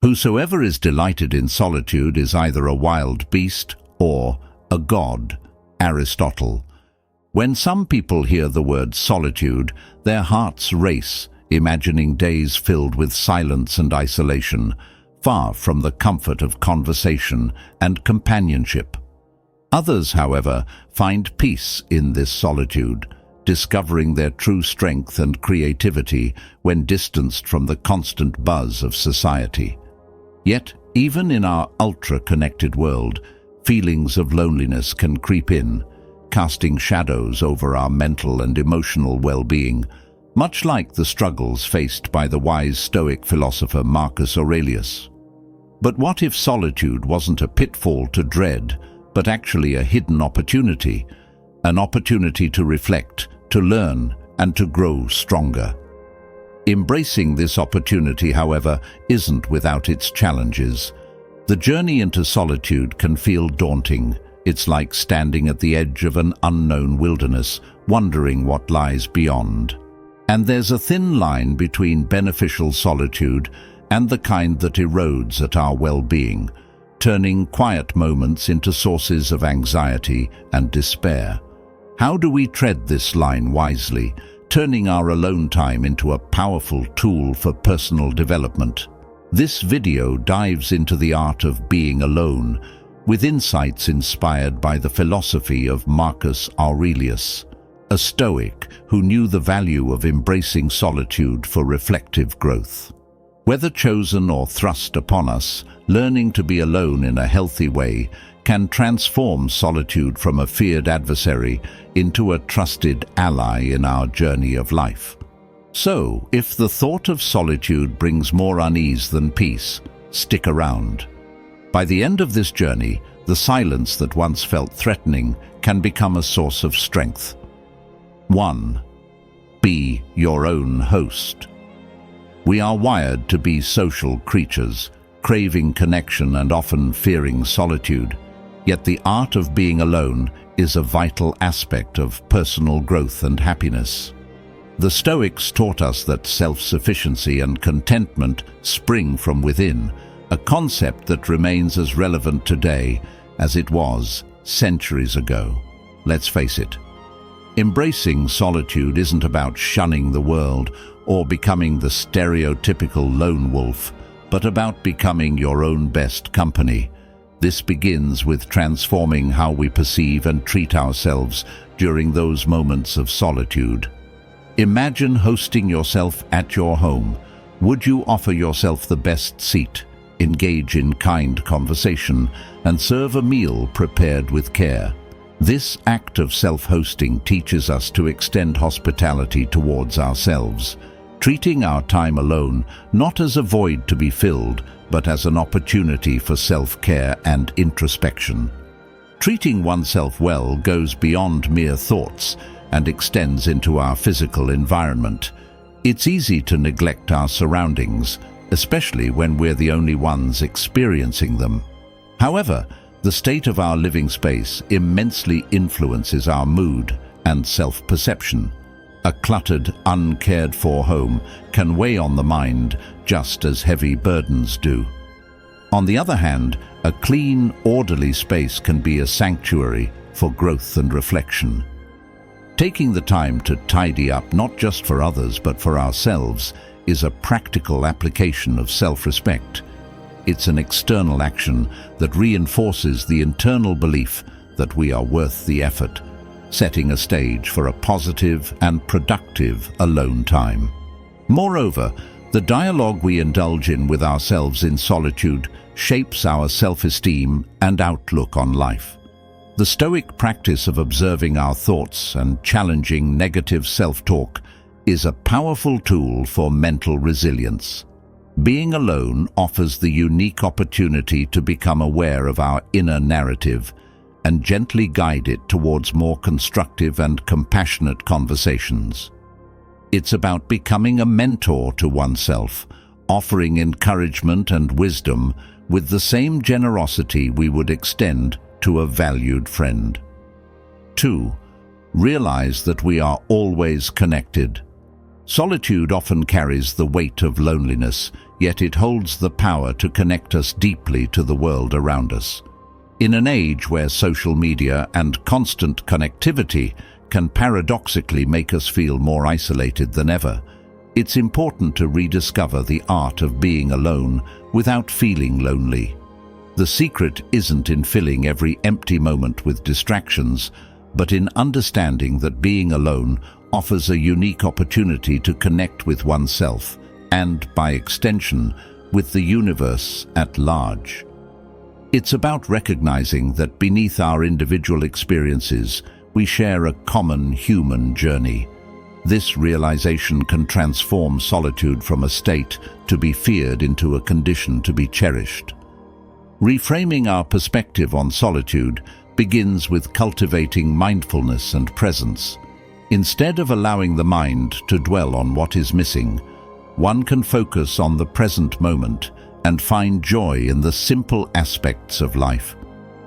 Whosoever is delighted in solitude is either a wild beast or a god. Aristotle. When some people hear the word solitude, their hearts race, imagining days filled with silence and isolation, far from the comfort of conversation and companionship. Others, however, find peace in this solitude, discovering their true strength and creativity when distanced from the constant buzz of society. Yet, even in our ultra-connected world, feelings of loneliness can creep in, casting shadows over our mental and emotional well-being, much like the struggles faced by the wise Stoic philosopher Marcus Aurelius. But what if solitude wasn't a pitfall to dread, but actually a hidden opportunity, an opportunity to reflect, to learn, and to grow stronger? Embracing this opportunity, however, isn't without its challenges. The journey into solitude can feel daunting. It's like standing at the edge of an unknown wilderness, wondering what lies beyond. And there's a thin line between beneficial solitude and the kind that erodes at our well-being, turning quiet moments into sources of anxiety and despair. How do we tread this line wisely, turning our alone time into a powerful tool for personal development? This video dives into the art of being alone, with insights inspired by the philosophy of Marcus Aurelius, a Stoic who knew the value of embracing solitude for reflective growth. Whether chosen or thrust upon us, learning to be alone in a healthy way can transform solitude from a feared adversary into a trusted ally in our journey of life. So, if the thought of solitude brings more unease than peace, stick around. By the end of this journey, the silence that once felt threatening can become a source of strength. 1. Be your own host. We are wired to be social creatures, craving connection and often fearing solitude. Yet the art of being alone is a vital aspect of personal growth and happiness. The Stoics taught us that self-sufficiency and contentment spring from within, a concept that remains as relevant today as it was centuries ago. Let's face it, embracing solitude isn't about shunning the world or becoming the stereotypical lone wolf, but about becoming your own best company. This begins with transforming how we perceive and treat ourselves during those moments of solitude. Imagine hosting yourself at your home. Would you offer yourself the best seat, engage in kind conversation, and serve a meal prepared with care? This act of self-hosting teaches us to extend hospitality towards ourselves, treating our time alone not as a void to be filled, but as an opportunity for self-care and introspection. Treating oneself well goes beyond mere thoughts and extends into our physical environment. It's easy to neglect our surroundings, especially when we're the only ones experiencing them. However, the state of our living space immensely influences our mood and self-perception. A cluttered, uncared-for home can weigh on the mind just as heavy burdens do. On the other hand, a clean, orderly space can be a sanctuary for growth and reflection. Taking the time to tidy up not just for others but for ourselves is a practical application of self-respect. It's an external action that reinforces the internal belief that we are worth the effort, setting a stage for a positive and productive alone time. Moreover, the dialogue we indulge in with ourselves in solitude shapes our self-esteem and outlook on life. The Stoic practice of observing our thoughts and challenging negative self-talk is a powerful tool for mental resilience. Being alone offers the unique opportunity to become aware of our inner narrative and gently guide it towards more constructive and compassionate conversations. It's about becoming a mentor to oneself, offering encouragement and wisdom with the same generosity we would extend to a valued friend. 2. Realize that we are always connected. Solitude often carries the weight of loneliness, yet it holds the power to connect us deeply to the world around us. In an age where social media and constant connectivity can paradoxically make us feel more isolated than ever, it's important to rediscover the art of being alone without feeling lonely. The secret isn't in filling every empty moment with distractions, but in understanding that being alone offers a unique opportunity to connect with oneself and, by extension, with the universe at large. It's about recognizing that beneath our individual experiences, we share a common human journey. This realization can transform solitude from a state to be feared into a condition to be cherished. Reframing our perspective on solitude begins with cultivating mindfulness and presence. Instead of allowing the mind to dwell on what is missing, one can focus on the present moment and find joy in the simple aspects of life.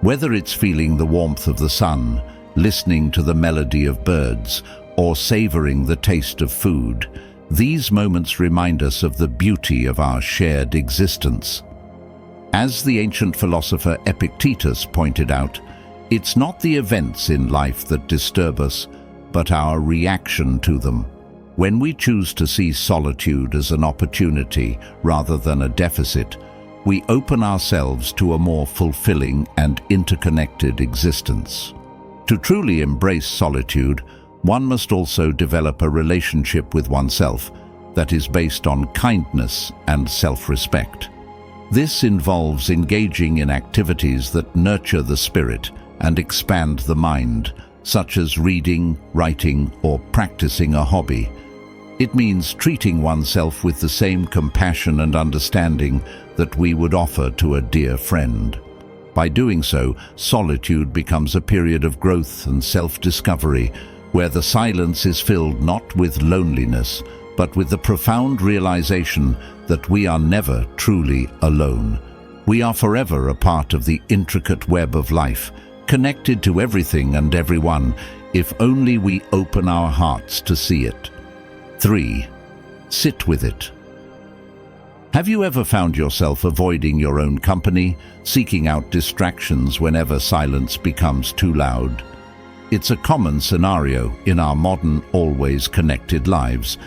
Whether it's feeling the warmth of the sun, listening to the melody of birds, or savoring the taste of food, these moments remind us of the beauty of our shared existence. As the ancient philosopher Epictetus pointed out, it's not the events in life that disturb us, but our reaction to them. When we choose to see solitude as an opportunity rather than a deficit, we open ourselves to a more fulfilling and interconnected existence. To truly embrace solitude, one must also develop a relationship with oneself that is based on kindness and self-respect. This involves engaging in activities that nurture the spirit and expand the mind, such as reading, writing, or practicing a hobby. It means treating oneself with the same compassion and understanding that we would offer to a dear friend. By doing so, solitude becomes a period of growth and self-discovery, where the silence is filled not with loneliness, but with the profound realization that we are never truly alone. We are forever a part of the intricate web of life, connected to everything and everyone, if only we open our hearts to see it. 3. Sit with it. Have you ever found yourself avoiding your own company, seeking out distractions whenever silence becomes too loud? It's a common scenario in our modern, always connected lives.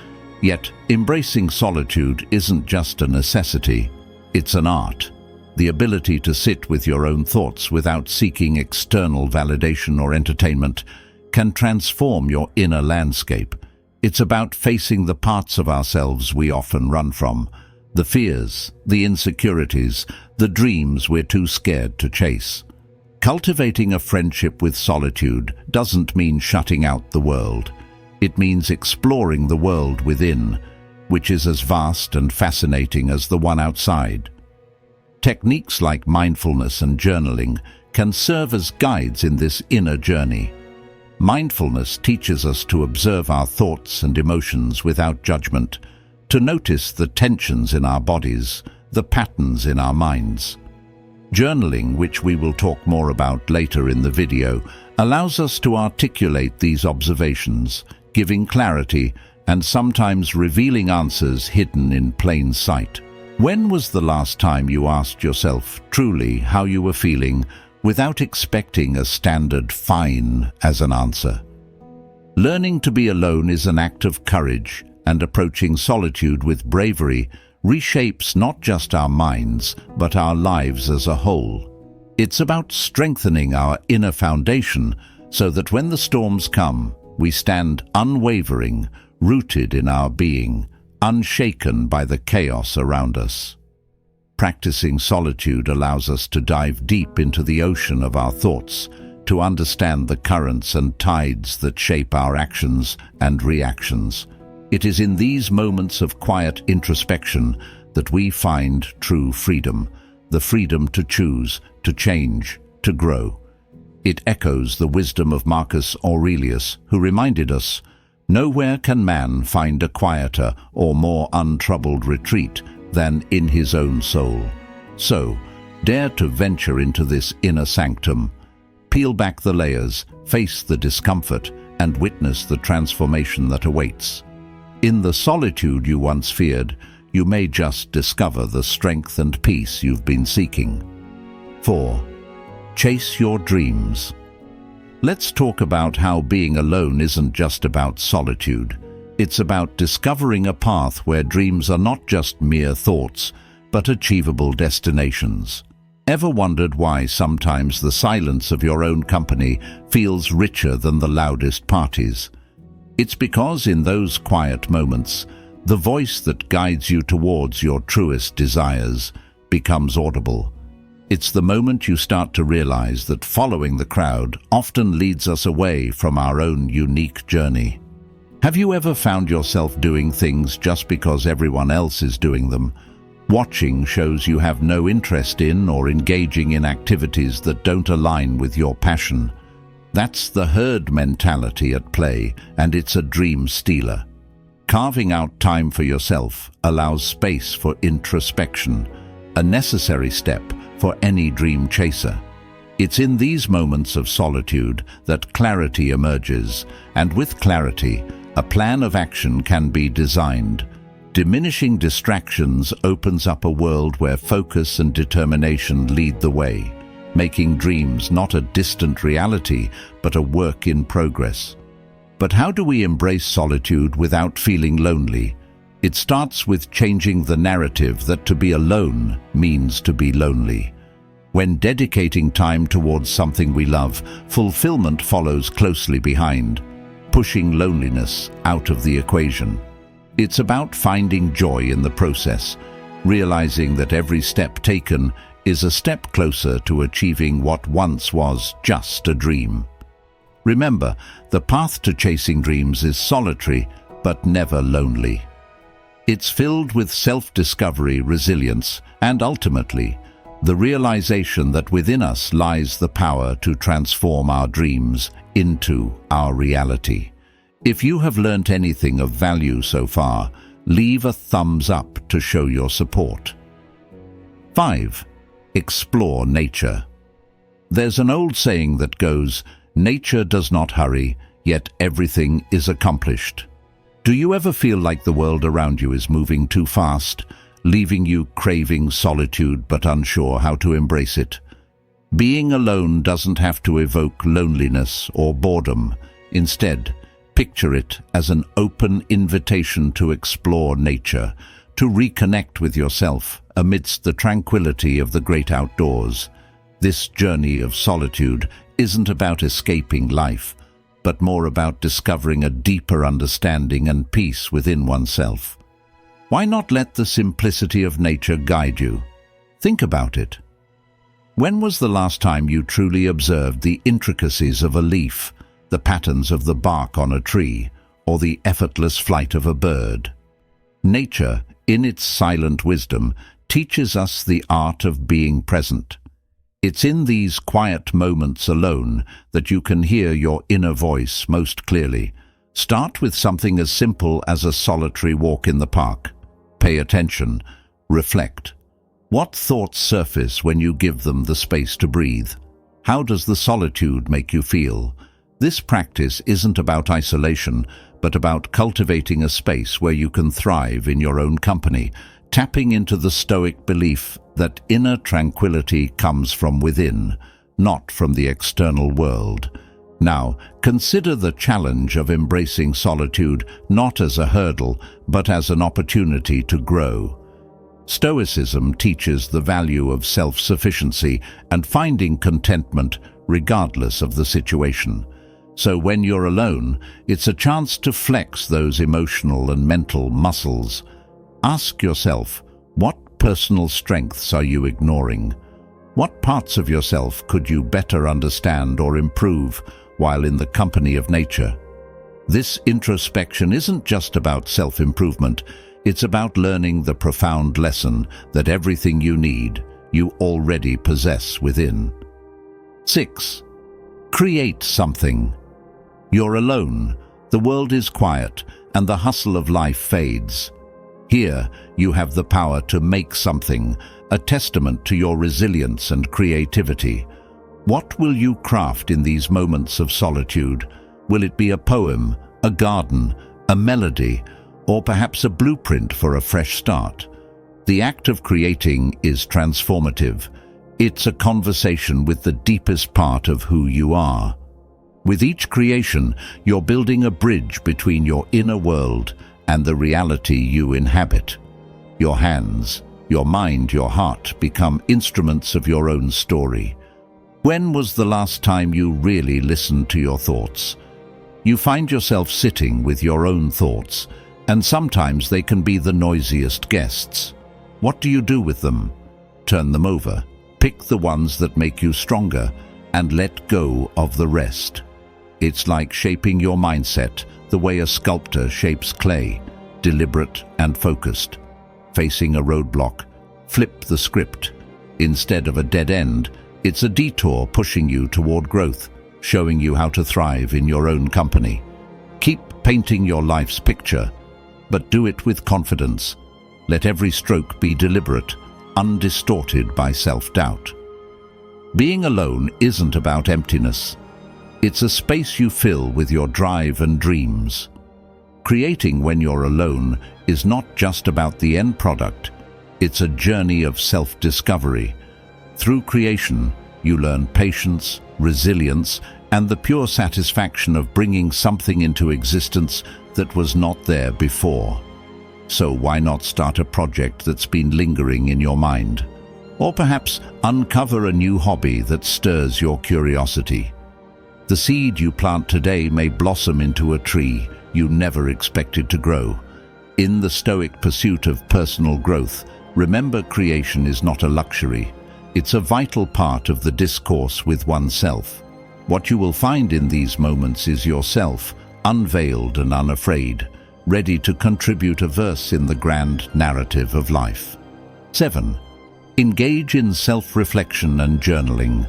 Yet, embracing solitude isn't just a necessity, it's an art. The ability to sit with your own thoughts without seeking external validation or entertainment can transform your inner landscape. It's about facing the parts of ourselves we often run from, the fears, the insecurities, the dreams we're too scared to chase. Cultivating a friendship with solitude doesn't mean shutting out the world. It means exploring the world within, which is as vast and fascinating as the one outside. Techniques like mindfulness and journaling can serve as guides in this inner journey. Mindfulness teaches us to observe our thoughts and emotions without judgment, to notice the tensions in our bodies, the patterns in our minds. Journaling, which we will talk more about later in the video, allows us to articulate these observations, giving clarity and sometimes revealing answers hidden in plain sight. When was the last time you asked yourself truly how you were feeling without expecting a standard "fine" as an answer? Learning to be alone is an act of courage, and approaching solitude with bravery reshapes not just our minds, but our lives as a whole. It's about strengthening our inner foundation so that when the storms come, we stand unwavering, rooted in our being, unshaken by the chaos around us. Practicing solitude allows us to dive deep into the ocean of our thoughts, to understand the currents and tides that shape our actions and reactions. It is in these moments of quiet introspection that we find true freedom, the freedom to choose, to change, to grow. It echoes the wisdom of Marcus Aurelius, who reminded us, "Nowhere can man find a quieter or more untroubled retreat than in his own soul." So, dare to venture into this inner sanctum. Peel back the layers, face the discomfort, and witness the transformation that awaits. In the solitude you once feared, you may just discover the strength and peace you've been seeking. 4. Chase your dreams. Let's talk about how being alone isn't just about solitude. It's about discovering a path where dreams are not just mere thoughts, but achievable destinations. Ever wondered why sometimes the silence of your own company feels richer than the loudest parties? It's because in those quiet moments, the voice that guides you towards your truest desires becomes audible. It's the moment you start to realize that following the crowd often leads us away from our own unique journey. Have you ever found yourself doing things just because everyone else is doing them? Watching shows you have no interest in or engaging in activities that don't align with your passion. That's the herd mentality at play, and it's a dream stealer. Carving out time for yourself allows space for introspection, a necessary step for any dream chaser. It's in these moments of solitude that clarity emerges, and with clarity, a plan of action can be designed. Diminishing distractions opens up a world where focus and determination lead the way, making dreams not a distant reality, but a work in progress. But how do we embrace solitude without feeling lonely? It starts with changing the narrative that to be alone means to be lonely. When dedicating time towards something we love, fulfillment follows closely behind, pushing loneliness out of the equation. It's about finding joy in the process, realizing that every step taken is a step closer to achieving what once was just a dream. Remember, the path to chasing dreams is solitary, but never lonely. It's filled with self-discovery, resilience, and ultimately, the realization that within us lies the power to transform our dreams into our reality. If you have learnt anything of value so far, leave a thumbs up to show your support. 5. Explore nature. There's an old saying that goes, "Nature does not hurry, yet everything is accomplished." Do you ever feel like the world around you is moving too fast, leaving you craving solitude but unsure how to embrace it? Being alone doesn't have to evoke loneliness or boredom. Instead, picture it as an open invitation to explore nature, to reconnect with yourself amidst the tranquility of the great outdoors. This journey of solitude isn't about escaping life, but more about discovering a deeper understanding and peace within oneself. Why not let the simplicity of nature guide you? Think about it. When was the last time you truly observed the intricacies of a leaf, the patterns of the bark on a tree, or the effortless flight of a bird? Nature, in its silent wisdom, teaches us the art of being present. It's in these quiet moments alone that you can hear your inner voice most clearly. Start with something as simple as a solitary walk in the park. Pay attention, reflect. What thoughts surface when you give them the space to breathe? How does the solitude make you feel? This practice isn't about isolation, but about cultivating a space where you can thrive in your own company, tapping into the Stoic belief that inner tranquility comes from within, not from the external world. Now, consider the challenge of embracing solitude not as a hurdle, but as an opportunity to grow. Stoicism teaches the value of self-sufficiency and finding contentment regardless of the situation. So when you're alone, it's a chance to flex those emotional and mental muscles. Ask yourself, what personal strengths are you ignoring? What parts of yourself could you better understand or improve while in the company of nature? This introspection isn't just about self-improvement, it's about learning the profound lesson that everything you need, you already possess within. 6. Create something. You're alone, the world is quiet, and the hustle of life fades. Here, you have the power to make something, a testament to your resilience and creativity. What will you craft in these moments of solitude? Will it be a poem, a garden, a melody, or perhaps a blueprint for a fresh start. The act of creating is transformative. It's a conversation with the deepest part of who you are. With each creation, you're building a bridge between your inner world and the reality you inhabit. Your hands, your mind, your heart become instruments of your own story. When was the last time you really listened to your thoughts? You find yourself sitting with your own thoughts, and sometimes they can be the noisiest guests. What do you do with them? Turn them over. Pick the ones that make you stronger and let go of the rest. It's like shaping your mindset the way a sculptor shapes clay, deliberate and focused. Facing a roadblock, flip the script. Instead of a dead end, it's a detour pushing you toward growth, showing you how to thrive in your own company. Keep painting your life's picture, but do it with confidence. Let every stroke be deliberate, undistorted by self-doubt. Being alone isn't about emptiness. It's a space you fill with your drive and dreams. Creating when you're alone is not just about the end product. It's a journey of self-discovery. Through creation, you learn patience, resilience, and the pure satisfaction of bringing something into existence that was not there before. So why not start a project that's been lingering in your mind? Or perhaps uncover a new hobby that stirs your curiosity. The seed you plant today may blossom into a tree you never expected to grow. In the Stoic pursuit of personal growth, remember creation is not a luxury. It's a vital part of the discourse with oneself. What you will find in these moments is yourself, unveiled and unafraid, ready to contribute a verse in the grand narrative of life. 7. Engage in self-reflection and journaling.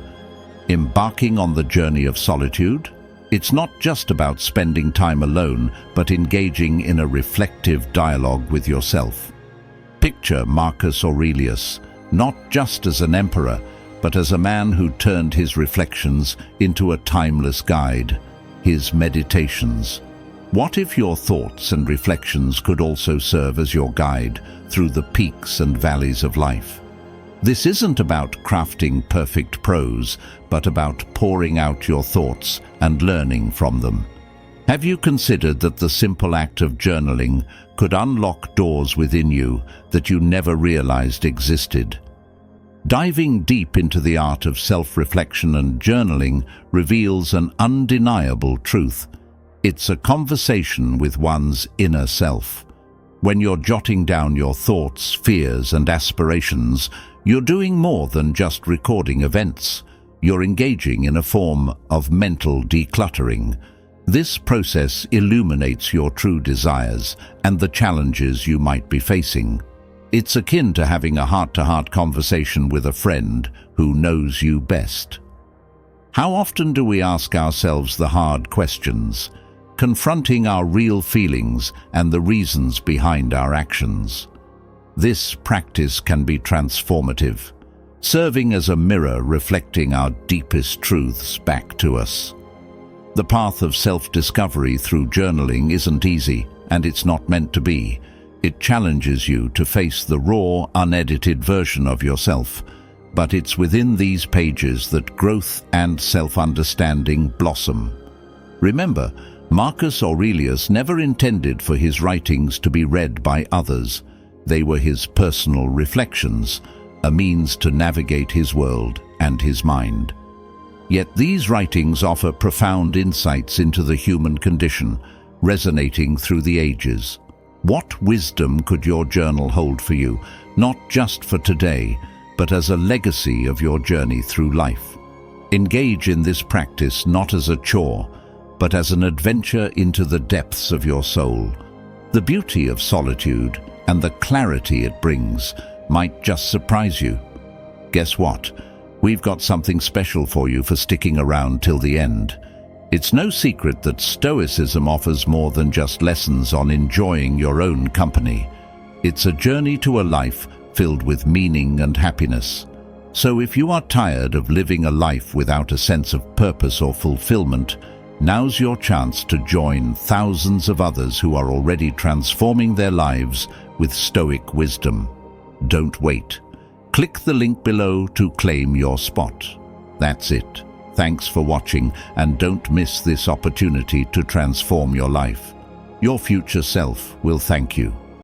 Embarking on the journey of solitude? It's not just about spending time alone, but engaging in a reflective dialogue with yourself. Picture Marcus Aurelius, not just as an emperor, but as a man who turned his reflections into a timeless guide, his meditations. What if your thoughts and reflections could also serve as your guide through the peaks and valleys of life? This isn't about crafting perfect prose, but about pouring out your thoughts and learning from them. Have you considered that the simple act of journaling could unlock doors within you that you never realized existed? Diving deep into the art of self-reflection and journaling reveals an undeniable truth. It's a conversation with one's inner self. When you're jotting down your thoughts, fears, and aspirations, you're doing more than just recording events. You're engaging in a form of mental decluttering. This process illuminates your true desires and the challenges you might be facing. It's akin to having a heart-to-heart conversation with a friend who knows you best. How often do we ask ourselves the hard questions, confronting our real feelings and the reasons behind our actions? This practice can be transformative, serving as a mirror reflecting our deepest truths back to us. The path of self-discovery through journaling isn't easy, and it's not meant to be. It challenges you to face the raw, unedited version of yourself, but it's within these pages that growth and self-understanding blossom. Remember, Marcus Aurelius never intended for his writings to be read by others. They were his personal reflections, a means to navigate his world and his mind. Yet these writings offer profound insights into the human condition, resonating through the ages. What wisdom could your journal hold for you, not just for today, but as a legacy of your journey through life? Engage in this practice not as a chore, but as an adventure into the depths of your soul. The beauty of solitude and the clarity it brings might just surprise you. Guess what? We've got something special for you for sticking around till the end. It's no secret that Stoicism offers more than just lessons on enjoying your own company. It's a journey to a life filled with meaning and happiness. So if you are tired of living a life without a sense of purpose or fulfillment, Now's your chance to join thousands of others who are already transforming their lives with Stoic wisdom. Don't wait. Click the link below to claim your spot. That's it. Thanks for watching, and don't miss this opportunity to transform your life. Your future self will thank you.